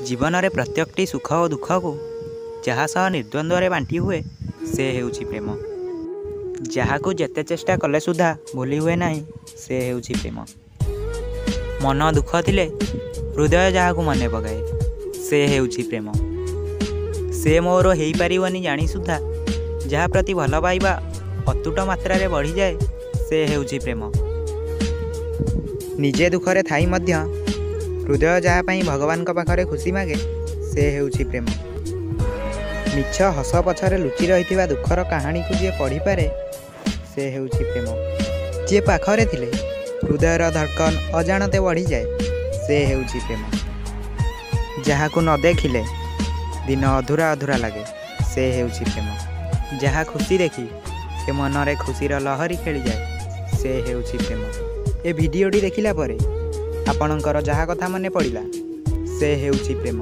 जीवन में प्रत्येकटी सुख और दुख को जहाँ सह निर्द्वंद्व बांटी हुए से हेउछि प्रेम। जहाँ को जेते चेष्टा कले सुधा भूली हुए नहीं से हेउछि प्रेम। मन दुख थिले हृदय जहाँ को मने पकाए से हेउछि प्रेम। से मोर हेई पारिबनी जानी सुधा जहाँ प्रति भल पाइबा अतुट मात्रा रे बढ़ी जाए से हेउछि प्रेम। निजे दुखरे थाई मध्य हृदय जहाँ पाई भगवान का पाखरे खुशी मागे से हेउछि प्रेम। मिछ हस पछरे लुचि रहिथिबा दुखर कहानी को जे पढ़ी पारे से हेउछि प्रेम। जे पाखरे थिले हृदयर धड़कन अजाणते बढ़ी जाए से हेउछि प्रेम। जहाँ को न देखिले दिन अधूरा अधूरा लगे से हेउछि प्रेम। जहाँ खुशी देखी ए मनरे खुशीर लहरी खेली जाए से हेउछि प्रेम। ए भिडियोटी देखिला परे आपणकर जहाँ कथा मने पड़िला से हेउछि प्रेम।